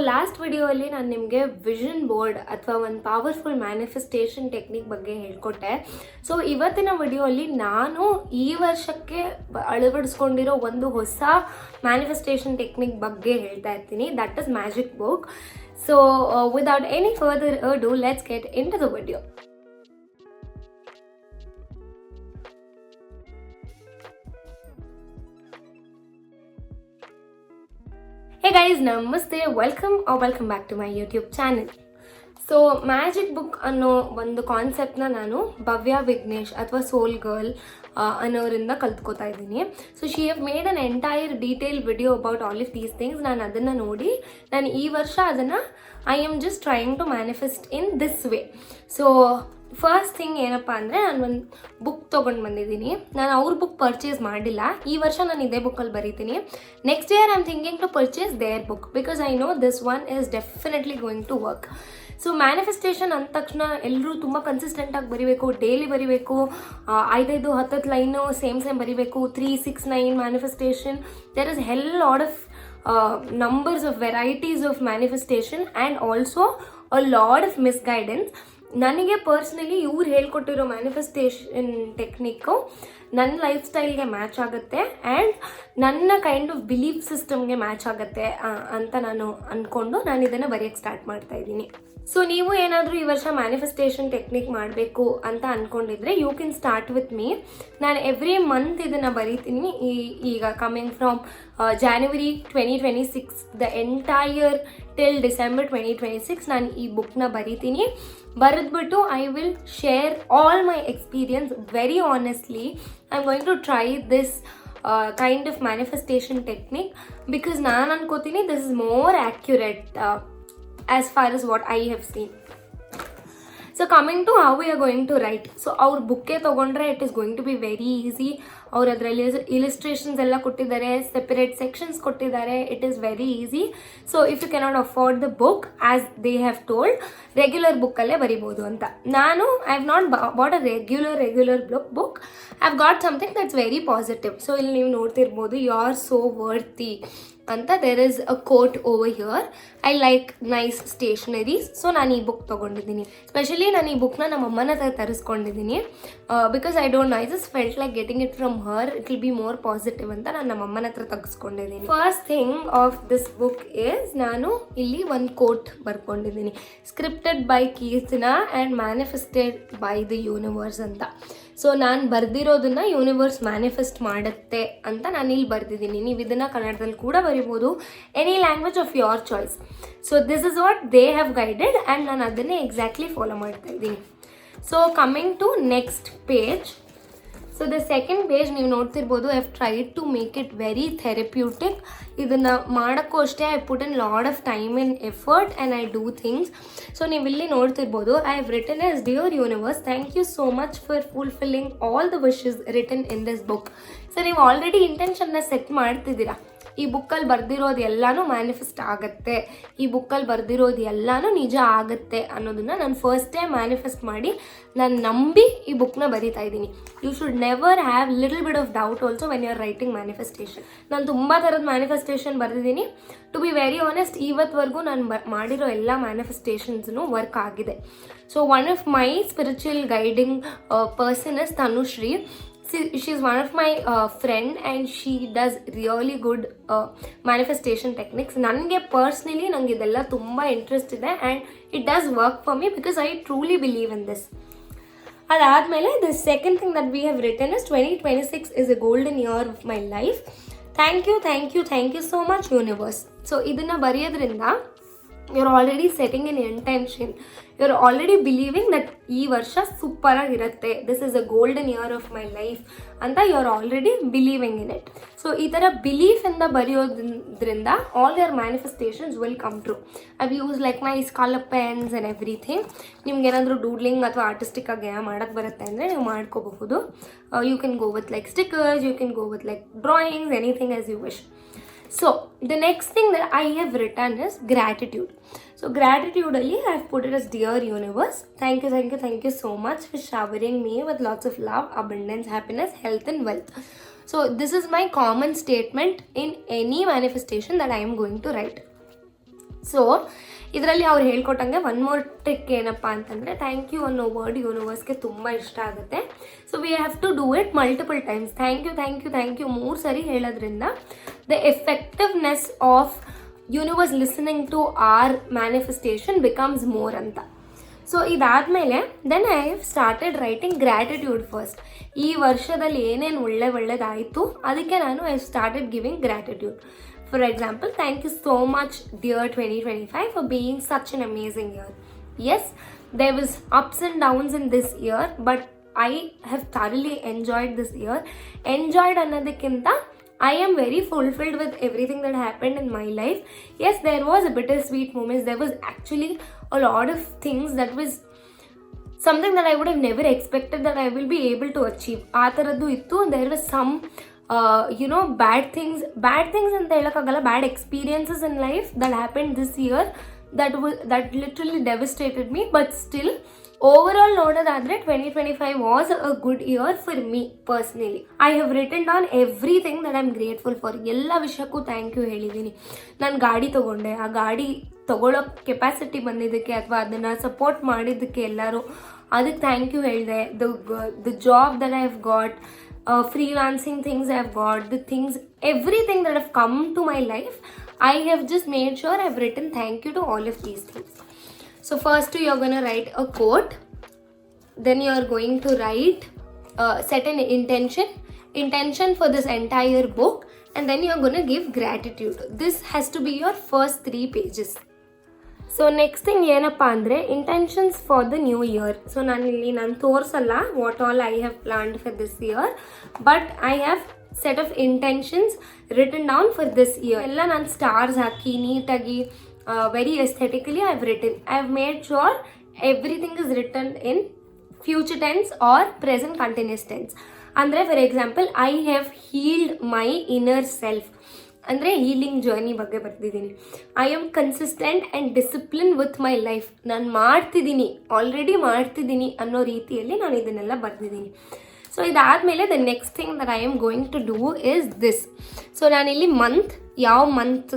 Last ವಿಡಿಯೋಲ್ಲಿ ನಾನು ನಿಮಗೆ vision board ಅಥವಾ ಒಂದು ಪವರ್ಫುಲ್ ಮ್ಯಾನಿಫೆಸ್ಟೇಷನ್ ಟೆಕ್ನಿಕ್ ಬಗ್ಗೆ ಹೇಳ್ಕೊಟ್ಟೆ. ಸೊ ಇವತ್ತಿನ ವಿಡಿಯೋಲ್ಲಿ ನಾನು ಈ ವರ್ಷಕ್ಕೆ ಅಳವಡಿಸ್ಕೊಂಡಿರೋ ಒಂದು ಹೊಸ ಮ್ಯಾನಿಫೆಸ್ಟೇಷನ್ ಟೆಕ್ನಿಕ್ ಬಗ್ಗೆ ಹೇಳ್ತಾ ಇರ್ತೀನಿ. That is magic book. So without any further ado let's get into the video. Hey guys, namaste, welcome back to my YouTube channel. So magic book ಅನ್ನೋ ಒಂದು ಕಾನ್ಸೆಪ್ಟ್ನ ನಾನು ಭವ್ಯ ವಿಘ್ನೇಶ್ ಅಥವಾ ಸೋಲ್ ಗರ್ಲ್ ಅನ್ನೋರಿಂದ ಕಲ್ತ್ಕೋತಾ ಇದ್ದೀನಿ. So she have made an entire detail video about all of these things. ನಾನು ಅದನ್ನು ನೋಡಿ ನಾನು ಈ ವರ್ಷ ಅದನ್ನು I am just trying to manifest in this way. So first thing ಏನಪ್ಪ ಅಂದರೆ ನಾನು ಒಂದು ಬುಕ್ ತೊಗೊಂಡು ಬಂದಿದ್ದೀನಿ. ನಾನು ಅವ್ರ ಬುಕ್ ಪರ್ಚೇಸ್ ಮಾಡಿಲ್ಲ. ಈ ವರ್ಷ ನಾನು ಇದೇ ಬುಕ್ಕಲ್ಲಿ ಬರೀತೀನಿ. Next year I am thinking to purchase their book because I know this one is definitely going to work. So manifestation ಅಂದ ತಕ್ಷಣ ಎಲ್ಲರೂ ತುಂಬ ಕನ್ಸಿಸ್ಟೆಂಟಾಗಿ ಬರೀಬೇಕು, ಡೈಲಿ ಬರೀಬೇಕು, 5-10 ಲೈನು ಸೇಮ್ ಬರೀಬೇಕು, 3, 6, 9 manifestation. There is hell lot of numbers of varieties of manifestation and also a lot of misguidance. ನನಗೆ personally ಇವ್ರು ಹೇಳ್ಕೊಟ್ಟಿರೋ manifestation technique ನನ್ನ ಲೈಫ್ ಸ್ಟೈಲ್ಗೆ ಮ್ಯಾಚ್ ಆಗುತ್ತೆ ಆ್ಯಂಡ್ ನನ್ನ ಕೈಂಡ್ ಆಫ್ ಬಿಲೀಫ್ ಸಿಸ್ಟಮ್ಗೆ ಮ್ಯಾಚ್ ಆಗುತ್ತೆ ಅಂತ ನಾನು ಅಂದ್ಕೊಂಡು ನಾನು ಇದನ್ನು ಬರೆಯೋಕ್ಕೆ ಸ್ಟಾರ್ಟ್ ಮಾಡ್ತಾ ಇದ್ದೀನಿ. ಸೊ ನೀವು ಏನಾದರೂ ಈ ವರ್ಷ ಮ್ಯಾನಿಫೆಸ್ಟೇಷನ್ ಟೆಕ್ನಿಕ್ ಮಾಡಬೇಕು ಅಂತ ಅಂದ್ಕೊಂಡಿದ್ರೆ you can start with me. ನಾನು ಎವ್ರಿ ಮಂತ್ ಇದನ್ನು ಬರೀತೀನಿ. ಈಗ coming from January 2026 the entire till December 2026 ನಾನು ಈ ಬುಕ್ನ ಬರೀತೀನಿ. ಬರೆದ್ಬಿಟ್ಟು I will share all my experience very honestly. I am going to try this kind of manifestation technique because ನಾನು ಅನ್ಕೋತೀನಿ this is more accurate as far as what I have seen. So coming to how we are going to write. So our book ತಗೊಂಡ್ರೆ it is going to be very easy. ಅವ್ರು ಅದರಲ್ಲಿ illustrations ಎಲ್ಲ ಕೊಟ್ಟಿದ್ದಾರೆ, separate sections ಕೊಟ್ಟಿದ್ದಾರೆ. It is very easy. So if you cannot afford the book as they have told, regular ಬುಕ್ಕಲ್ಲೇ ಬರಿಬೋದು ಅಂತ. ನಾನು I have not bought a regular book. I have got something that's very positive. So ಇಲ್ಲಿ ನೀವು ನೋಡ್ತಿರ್ಬೋದು, you are so worthy ಅಂತ there is a quote over here. I like nice stationeries. So ನಾನು ಈ ಬುಕ್ ತೊಗೊಂಡಿದ್ದೀನಿ. Specially ನಾನು ಈ ಬುಕ್ನ ನಮ್ಮ ಅಮ್ಮನ ಹತ್ರ ತರಿಸ್ಕೊಂಡಿದ್ದೀನಿ because I don't know, I just felt like getting it from her. It will be more positive ಅಂತ ನಾನು ನಮ್ಮ ಅಮ್ಮನ ಹತ್ರ ತೆಗೆಸ್ಕೊಂಡಿದ್ದೀನಿ. First thing of this book is, ನಾನು ಇಲ್ಲಿ ಒಂದು ಕೋಟ್ ಬರ್ಕೊಂಡಿದ್ದೀನಿ, scripted by Keerthana and manifested by the universe ಅಂತ. ಸೊ ನಾನು ಬರೆದಿರೋದನ್ನ ಯೂನಿವರ್ಸ್ ಮ್ಯಾನಿಫೆಸ್ಟ್ ಮಾಡುತ್ತೆ ಅಂತ ನಾನು ಇಲ್ಲಿ ಬರೆದಿದ್ದೀನಿ. ನೀವು ಇದನ್ನು ಕನ್ನಡದಲ್ಲಿ ಕೂಡ ಬರಿಬೋದು, any language of your choice. So this is what they have guided and ನಾನು ಅದನ್ನೇ ಎಕ್ಸಾಕ್ಟ್ಲಿ ಫಾಲೋ ಮಾಡ್ತಾ ಇದ್ದೀನಿ. So coming to next page. So the second page ನೀವು ನೋಡ್ತಿರ್ಬೋದು, I have tried to make it very therapeutic. ಇದನ್ನು ಮಾಡೋಕ್ಕೂ ಅಷ್ಟೇ I put in lot of time and effort and I do things. So ನೀವು ಇಲ್ಲಿ ನೋಡ್ತಿರ್ಬೋದು, I have written as dear universe, thank you so much for fulfilling all the wishes return in this book. So ನೀವು already ಇಂಟೆನ್ಷನ್ನ set ಮಾಡ್ತಿದ್ದೀರಾ, ಈ ಬುಕ್ಕಲ್ಲಿ ಬರೆದಿರೋದು ಎಲ್ಲನೂ manifest ಆಗುತ್ತೆ, ಈ ಬುಕ್ಕಲ್ಲಿ ಬರೆದಿರೋದು ಎಲ್ಲನೂ ನಿಜ ಆಗುತ್ತೆ ಅನ್ನೋದನ್ನು ನಾನು ಫಸ್ಟ್ ಟೈಮ್ ಮ್ಯಾನಿಫೆಸ್ಟ್ ಮಾಡಿ ನಾನು ನಂಬಿ ಈ ಬುಕ್ನ ಬರಿತಾ ಇದ್ದೀನಿ. You should never have little bit of doubt also when you are writing manifestation. ನಾನು ತುಂಬ ಥರದ ಮ್ಯಾನಿಫೆಸ್ಟೇಷನ್ ಬರೆದಿದ್ದೀನಿ. ಟು ಬಿ ವೆರಿ ಆನೆಸ್ಟ್, ಇವತ್ತವರೆಗೂ ನಾನು ಮಾಡಿರೋ ಎಲ್ಲ ಮ್ಯಾನಿಫೆಸ್ಟೇಷನ್ಸ್ನು ವರ್ಕ್ ಆಗಿದೆ. So one of my spiritual guiding person is Tanushree. She is one of my friend and she does really good manifestation techniques. ನನಗೆ ಪರ್ಸ್ನಲಿ ನಂಗೆ ಇದೆಲ್ಲ ತುಂಬ ಇಂಟ್ರೆಸ್ಟ್ ಇದೆ and it does work for me because I truly believe in this. ಅದಾದಮೇಲೆ the second thing that we have written is 2026 is a golden year of my life. Thank you so much universe. So ಇದನ್ನು ಬರೆಯೋದ್ರಿಂದ you're already setting an intention. You're already believing that ಈ ವರ್ಷ super ಆಗಿರುತ್ತೆ, this is a golden year of my life ಅಂತ you're already believing in it. So ಈ ಥರ ಬಿಲೀಫಿಂದ ಬರೆಯೋದ್ರಿಂದ all your manifestations will come true. I've use like nice colour pens and everything. ನಿಮ್ಗೆ ಏನಾದರೂ ಡೂಡ್ಲಿಂಗ್ ಅಥವಾ ಆರ್ಟಿಸ್ಟಿಕ್ ಆಗಿ ಮಾಡೋಕ್ಕೆ ಬರುತ್ತೆ ಅಂದರೆ ನೀವು ಮಾಡ್ಕೋಬಹುದು. You can go with like stickers, you can go with like drawings, anything as you wish. So the next thing that I have written is gratitude. So gratitude alli I have put it as dear universe, thank you so much for showering me with lots of love, abundance, happiness, health and wealth. So this is my common statement in any manifestation that I am going to write. So ಇದರಲ್ಲಿ ಅವ್ರು ಹೇಳ್ಕೊಟ್ಟಂಗೆ one more trick ಏನಪ್ಪ ಅಂತಂದರೆ thank you ಅನ್ನೋ word ಯೂನಿವರ್ಸ್ಗೆ ತುಂಬ ಇಷ್ಟ ಆಗುತ್ತೆ. So we have to do it multiple times. Thank you thank you thank you 3 ಸರಿ ಹೇಳೋದ್ರಿಂದ the effectiveness of universe listening to our manifestation becomes more ಅಂತ. ಸೊ ಇದಾದಮೇಲೆ then I have started writing gratitude first. ಈ ವರ್ಷದಲ್ಲಿ ಏನೇನು ಒಳ್ಳೇದಾಯಿತು ಅದಕ್ಕೆ ನಾನು I started giving gratitude. For example, thank you so much dear 2025 for being such an amazing year. Yes, there was ups and downs in this year, but I have thoroughly enjoyed this year. Enjoyed annadakinta I am very fulfilled with everything that happened in my life. Yes, there was a bittersweet moments. There was actually a lot of things that was something that I would have never expected that I will be able to achieve. ಆ ಥರದ್ದು ಇತ್ತು. There was some bad things ಅಂತ ಹೇಳೋಕ್ಕಾಗಲ್ಲ, bad experiences in life that happened this year that literally devastated me. But still, overall ನೋಡೋದಾದರೆ 2025 was a good year for me personally. I have written down everything that I'm grateful for. ಎಲ್ಲ ವಿಷಯಕ್ಕೂ thank you ಹೇಳಿದ್ದೀನಿ. ನಾನು ಗಾಡಿ ತೊಗೊಂಡೆ, ಆ ಗಾಡಿ ತೊಗೊಳ್ಳೋ ಕೆಪಾಸಿಟಿ ಬಂದಿದ್ದಕ್ಕೆ ಅಥವಾ ಅದನ್ನು ಸಪೋರ್ಟ್ ಮಾಡಿದ್ದಕ್ಕೆ ಎಲ್ಲರೂ ಅದಕ್ಕೆ ಥ್ಯಾಂಕ್ ಯು ಹೇಳಿದೆ. The job that I have got, freelancing things I've got, the things, everything that have come to my life, I have just made sure I've written thank you to all of these things. So first you're going to write a quote, then you're going to write set an intention for this entire book, and then you're going to give gratitude. This has to be your first 3 pages. So next thing ಏನಪ್ಪ ಅಂದರೆ intentions for the new year. So ನಾನು ತೋರಿಸಲ್ಲ what all I have planned for this year, but I have set of intentions written down for this year. ಎಲ್ಲ ನಾನು stars ಹಾಕಿ ನೀಟಾಗಿ very aesthetically I have written. I have made sure everything is written in future tense or present continuous tense. ಅಂದರೆ for example, I have healed my inner self ಅಂದರೆ healing journey ಬಗ್ಗೆ ಬರ್ತಿದ್ದೀನಿ. I am consistent and discipline with my life. ನಾನು already ಮಾಡ್ತಿದ್ದೀನಿ ಅನ್ನೋ ರೀತಿಯಲ್ಲಿ ನಾನು ಇದನ್ನೆಲ್ಲ ಬರ್ತಿದ್ದೀನಿ. ಸೊ ಇದಾದಮೇಲೆ the next thing that I am going to do is this. So ನಾನಿಲ್ಲಿ ಯಾವ ಮಂತ್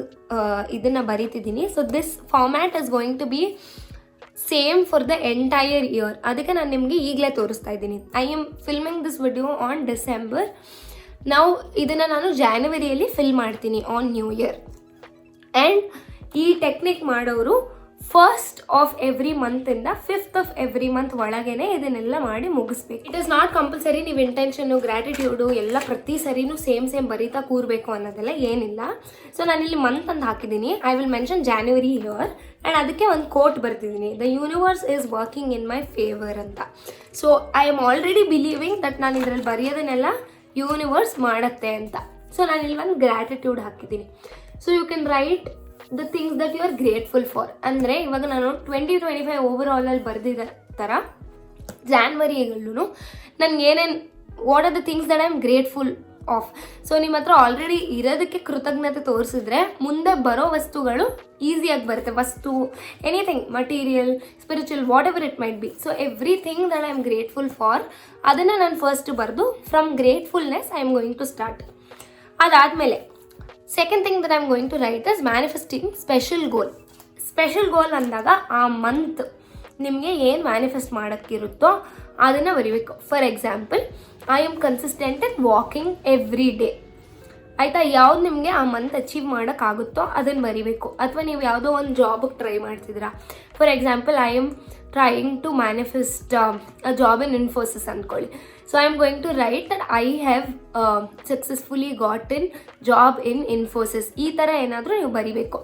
ಇದನ್ನು ಬರೀತಿದ್ದೀನಿ. So this format is going to be same for the entire year. ಅದಕ್ಕೆ ನಾನು ನಿಮಗೆ ಈಗಲೇ ತೋರಿಸ್ತಾ ಇದ್ದೀನಿ. I am filming this video on December. ಇದನ್ನು ನಾನು ಜಾನ್ವರಿಯಲ್ಲಿ ಫಿಲ್ ಮಾಡ್ತೀನಿ ಆನ್ ನ್ಯೂ ಇಯರ್. ಆ್ಯಂಡ್ ಈ ಟೆಕ್ನಿಕ್ ಮಾಡೋರು 1st ಆಫ್ ಎವ್ರಿ ಮಂತಿಂದ 5th ಆಫ್ ಎವ್ರಿ ಮಂತ್ ಒಳಗೇನೆ ಇದನ್ನೆಲ್ಲ ಮಾಡಿ ಮುಗಿಸ್ಬೇಕು. ಇಟ್ ಇಸ್ ನಾಟ್ ಕಂಪಲ್ಸರಿ ನೀವು ಇಂಟೆನ್ಷನ್ನು ಗ್ರ್ಯಾಟಿಟ್ಯೂಡು ಎಲ್ಲ ಪ್ರತಿ ಸರಿನೂ ಸೇಮ್ ಬರೀತಾ ಕೂರಬೇಕು ಅನ್ನೋದೆಲ್ಲ ಏನಿಲ್ಲ. ಸೊ ನಾನಿಲ್ಲಿ ಮಂತ್ ಅಂತ ಹಾಕಿದ್ದೀನಿ. I will mention January year and ಅದಕ್ಕೆ ಒಂದು ಕೋಟ್ ಬರ್ತಿದ್ದೀನಿ, the universe is working in my favour ಅಂತ. So I am already believing that ನಾನು ಇದರಲ್ಲಿ ಬರೆಯೋದನ್ನೆಲ್ಲ ಯೂನಿವರ್ಸ್ ಮಾಡುತ್ತೆ ಅಂತ. ಸೊ ನಾನು ಇಲ್ಲಿ ಒಂದು ಗ್ರ್ಯಾಟಿಟ್ಯೂಡ್ ಹಾಕಿದ್ದೀನಿ. So you can write the things that you are grateful for. ಅಂದರೆ ಇವಾಗ ನಾನು 2025 ಓವರ್ ಆಲಲ್ಲಿ ಬರೆದಿದ್ದ ಥರ ಜಾನ್ವರಿಯಲ್ಲೂ ನನಗೆ ಏನೇನು what are the things that I am grateful of. So ನಿಮ್ಮ ಹತ್ರ ಆಲ್ರೆಡಿ ಇರೋದಕ್ಕೆ ಕೃತಜ್ಞತೆ ತೋರಿಸಿದ್ರೆ ಮುಂದೆ ಬರೋ ವಸ್ತುಗಳು ಈಸಿಯಾಗಿ ಬರುತ್ತೆ. ವಸ್ತು, anything, material, spiritual, whatever it might be. So everything that I am grateful for ಅದನ್ನು ನಾನು ಫಸ್ಟ್ ಬರೆದು from gratefulness I am going to start. ಅದಾದಮೇಲೆ second thing that I am going to write is manifesting special goal. Special goal ಅಂದಾಗ ಆ month ನಿಮಗೆ ಏನು manifest ಮಾಡೋಕ್ಕಿರುತ್ತೋ ಅದನ್ನು ಬರೀಬೇಕು. For example, I am consistent in walking every day. ಆಯಿತಾ? ಯಾವ್ದು ನಿಮಗೆ ಆ ಮಂತ್ ಅಚೀವ್ ಮಾಡೋಕ್ಕಾಗುತ್ತೋ ಅದನ್ನು ಬರೀಬೇಕು. ಅಥವಾ ನೀವು ಯಾವುದೋ ಒಂದು ಜಾಬಿಗೆ ಟ್ರೈ ಮಾಡ್ತಿದ್ದೀರಾ. For example, I am trying to manifest a job in Infosys ಅಂದ್ಕೊಳ್ಳಿ. So I am going to write that I have successfully got in job in Infosys. ಈ ಥರ ಏನಾದರೂ ನೀವು ಬರೀಬೇಕು.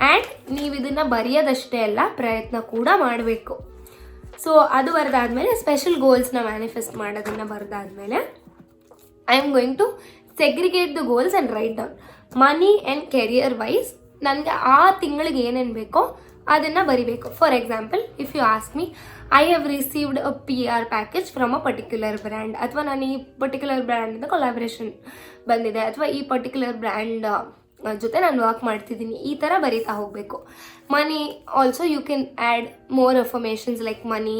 ಆ್ಯಂಡ್ ನೀವು ಇದನ್ನು ಬರೆಯೋದಷ್ಟೇ ಅಲ್ಲ, ಪ್ರಯತ್ನ ಕೂಡ ಮಾಡಬೇಕು. ಸೊ ಅದು ಬರೆದಾದ್ಮೇಲೆ ಸ್ಪೆಷಲ್ ಗೋಲ್ಸ್ನ ಮ್ಯಾನಿಫೆಸ್ಟ್ ಮಾಡೋದನ್ನು ಬರೆದಾದ್ಮೇಲೆ I am going to segregate the goals and write down. Money and career wise ನನಗೆ ಆ ತಿಂಗಳಿಗೆ ಏನೇನು ಬೇಕೋ ಅದನ್ನು ಬರಿಬೇಕು. For example, if you ask me, I have received a PR package from a particular brand, ಅಥವಾ ನಾನು ಈ ಪರ್ಟಿಕ್ಯುಲರ್ ಬ್ರ್ಯಾಂಡಿಂದ ಕೊಲಾಬ್ರೇಷನ್ ಬಂದಿದೆ, ಅಥವಾ ಈ ಪರ್ಟಿಕ್ಯುಲರ್ ಬ್ರ್ಯಾಂಡ್ ಜೊತೆ ನಾನು ವರ್ಕ್ ಮಾಡ್ತಿದ್ದೀನಿ, ಈ ಥರ ಬರೀತಾ ಹೋಗಬೇಕು. Money also you can add more affirmations like money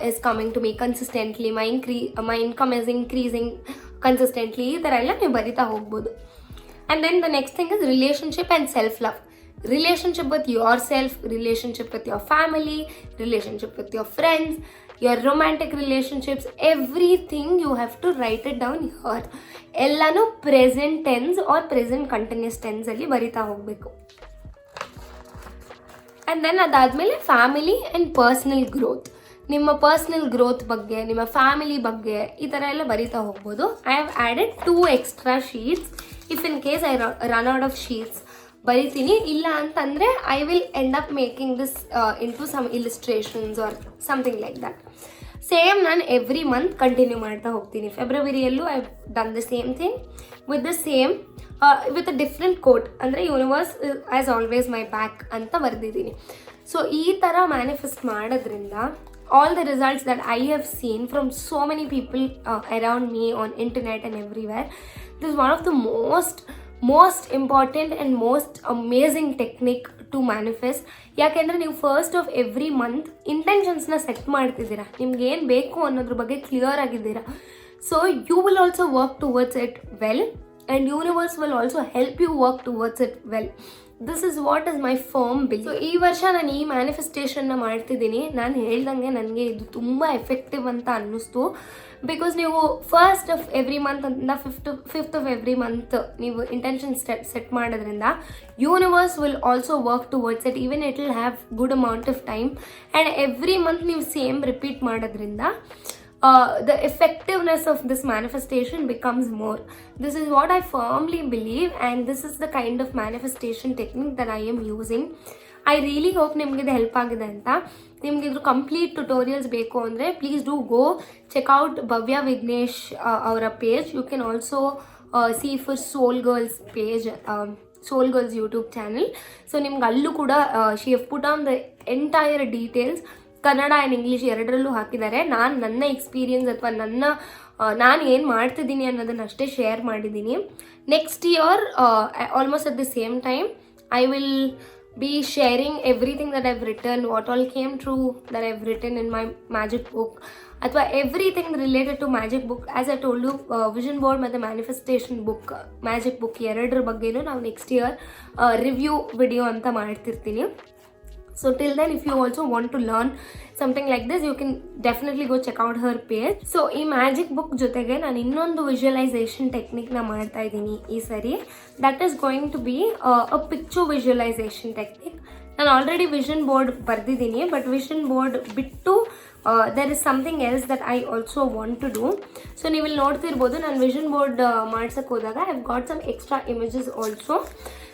is coming to me consistently, my income is increasing consistently, ಈ ಥರ ಎಲ್ಲ ನೀವು ಬರೀತಾ ಹೋಗ್ಬೋದು. And then the next thing is relationship and self love. relationship with yourself, relationship with your family, relationship with your friends, your romantic relationships, everything you have to write it down here. ಎಲ್ಲಾನು present tense or present continuous tense ಅಲ್ಲಿ ಬರಿತಾ ಹೋಗಬೇಕು. And then ಅದಾದಮೇಲೆ family and personal growth, ನಿಮ್ಮ personal growth ಬಗ್ಗೆ, ನಿಮ್ಮ family ಬಗ್ಗೆ ಈ ಥರ ಎಲ್ಲ ಬರಿತಾ ಹೋಗ್ಬೋದು. I have added 2 extra sheets. If in case I run out of sheets ಬರಿತೀನಿ, ಇಲ್ಲ ಅಂತಂದರೆ I will end up making this into some illustrations or something like that. Same ನಾನು ಎವ್ರಿ ಮಂತ್ ಕಂಟಿನ್ಯೂ ಮಾಡ್ತಾ ಹೋಗ್ತೀನಿ. ಫೆಬ್ರವರಿಯಲ್ಲೂ I done the same thing with the same with a different quote, ಅಂದರೆ universe has always my back ಅಂತ ಬರೆದಿದ್ದೀನಿ. So ಈ ಥರ manifest ಮಾಡೋದ್ರಿಂದ all the results that I have seen from so many people around me on internet and everywhere, this is one of the most important and most amazing technique to manifest. ಯಾಕೆಂದರೆ ನೀವು first of every month ಇಂಟೆನ್ಷನ್ಸ್ನ set ಮಾಡ್ತಿದ್ದೀರಾ, ನಿಮ್ಗೆ ಏನು ಬೇಕು ಅನ್ನೋದ್ರ ಬಗ್ಗೆ clear ಆಗಿದ್ದೀರಾ. So you will also work towards it well and universe will also help you work towards it well. This is what is my firm believe. So ಈ ವರ್ಷ ನಾನು ಈ ಮ್ಯಾನಿಫೆಸ್ಟೇಷನ್ನ ಮಾಡ್ತಿದ್ದೀನಿ. ನಾನು ಹೇಳ್ದಂಗೆ ನನಗೆ ಇದು ತುಂಬ ಎಫೆಕ್ಟಿವ್ ಅಂತ ಅನ್ನಿಸ್ತು. ಬಿಕಾಸ್ ನೀವು ಫಸ್ಟ್ ಆಫ್ ಎವ್ರಿ ಮಂತ್ ಅಂತ ಫಿಫ್ತ್ ಆಫ್ ಎವ್ರಿ ಮಂತ್ ನೀವು ಇಂಟೆನ್ಷನ್ ಸೆಟ್ ಮಾಡೋದ್ರಿಂದ universe will also work towards it, even it will have good amount of time. And every month ನೀವು ಸೇಮ್ ರಿಪೀಟ್ ಮಾಡೋದ್ರಿಂದ the effectiveness of this manifestation becomes more. This is what I firmly believe, and this is the kind of manifestation technique that I am using. I really hope ನಿಮ್ಗೆ ಇದು help ಆಗಿದೆ ಅಂತ. ನಿಮ್ಗೆ ಇದ್ರ complete tutorials ಬೇಕು ಅಂದರೆ please do go check out Bhavya Vighnesh ಅವರ page. You can also see for Soul Girls page, Soul Girls YouTube channel. So ನಿಮ್ಗೆ ಅಲ್ಲೂ ಕೂಡ she have put on the entire details, Kannada and English ಎರಡರಲ್ಲೂ ಹಾಕಿದ್ದಾರೆ. ನಾನು ನನ್ನ ಎಕ್ಸ್ಪೀರಿಯನ್ಸ್ ಅಥವಾ ನಾನು ಏನು ಮಾಡ್ತಿದ್ದೀನಿ ಅನ್ನೋದನ್ನು ಅಷ್ಟೇ ಶೇರ್ ಮಾಡಿದ್ದೀನಿ. Next year almost at the same time I will be sharing everything that I've written, what all came true that I've written in my magic book, ಅಥವಾ everything related to magic book. As I told you, vision board ಮತ್ತು manifestation book, magic book ಎರಡರ ಬಗ್ಗೆನೂ ನಾವು next year review video ಅಂತ ಮಾಡ್ತಿರ್ತೀನಿ. So till then, if you also want to learn something like this, you can definitely go check out her page. So ಈ magic book ಜೊತೆಗೆ ನಾನು ಇನ್ನೊಂದು visualisation ಟೆಕ್ನಿಕ್ನ ಮಾಡ್ತಾ ಇದ್ದೀನಿ ಈ ಸರಿ. That is going to be a picture visualisation technique. ನಾನು ಆಲ್ರೆಡಿ ವಿಷನ್ ಬೋರ್ಡ್ ಬರೆದಿದ್ದೀನಿ, ಬಟ್ ವಿಷನ್ ಬೋರ್ಡ್ ಬಿಟ್ಟು there is something else that I also want to do. So ನೀವು ಇಲ್ಲಿ ನೋಡ್ತಿರ್ಬೋದು, ನಾನು ವಿಷನ್ ಬೋರ್ಡ್ ಮಾಡ್ಸಕ್ಕೆ ಹೋದಾಗ I have got some extra images also.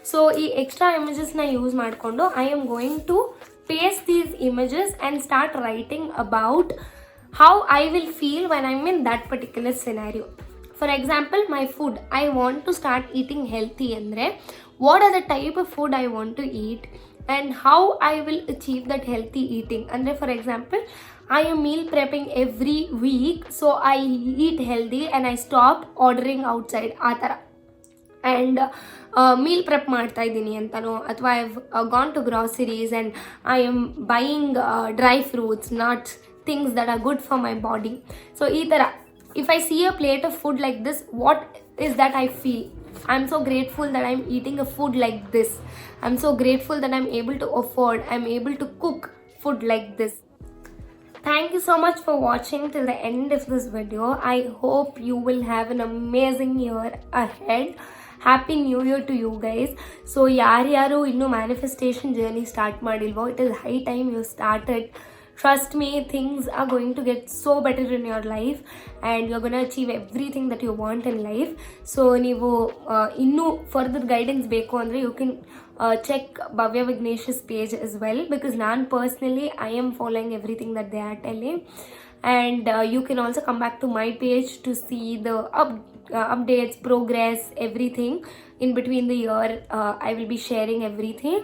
So ಈ ಎಕ್ಸ್ಟ್ರಾ ಇಮೇಜಸ್ನ ಯೂಸ್ ಮಾಡಿಕೊಂಡು I am going to paste these images and start writing about how I will feel when I'm in that particular scenario. For example, my food, I want to start eating healthy andre what are the type of food I want to eat and how I will achieve that healthy eating. Andre for example, I am meal prepping every week, so I eat healthy and I stopped ordering outside ಆ ಥರ. And meal prep ಮಾಡ್ತಾ ಇದ್ದೀನಿ ಅಂತನೋ, ಅಥವಾ I have gone to groceries and I am buying dry fruits, nuts, things that are good for my body. So ಈ ಥರ if I see a plate of food like this, what is that I feel? I'm so grateful that I'm eating a food like this. I'm so grateful that I'm able to afford, I'm able to cook food like this. Thank you so much for watching till the end of this video. I hope you will have an amazing year ahead. Happy New Year to you guys. So ಯಾರು ಇನ್ನೂ manifestation journey start ಮಾಡಿಲ್ವೋ, it is high time you started. Trust me, things are going to get so better in your life and you're going to achieve everything that you want in life. So ನೀವು ಇನ್ನೂ further guidance ಬೇಕು ಅಂದರೆ you can check Bhavya Vignesh's page as well, because ನಾನು personally I am following everything that they are telling. And you can also come back to my page to see the updates, progress, everything in between the year. I will be sharing everything.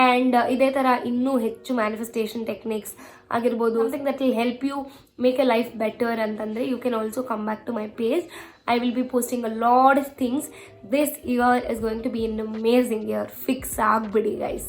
And ಇದೇ ಥರ ಇನ್ನೂ ಹೆಚ್ಚು manifestation techniques ಆಗಿರ್ಬೋದು, something that will help you make a life better ಅಂತಂದರೆ you can also come back to my page. I will be posting a lot of things. This year is going to be an amazing year. Fix ಆಗ್ಬಿಡಿ guys.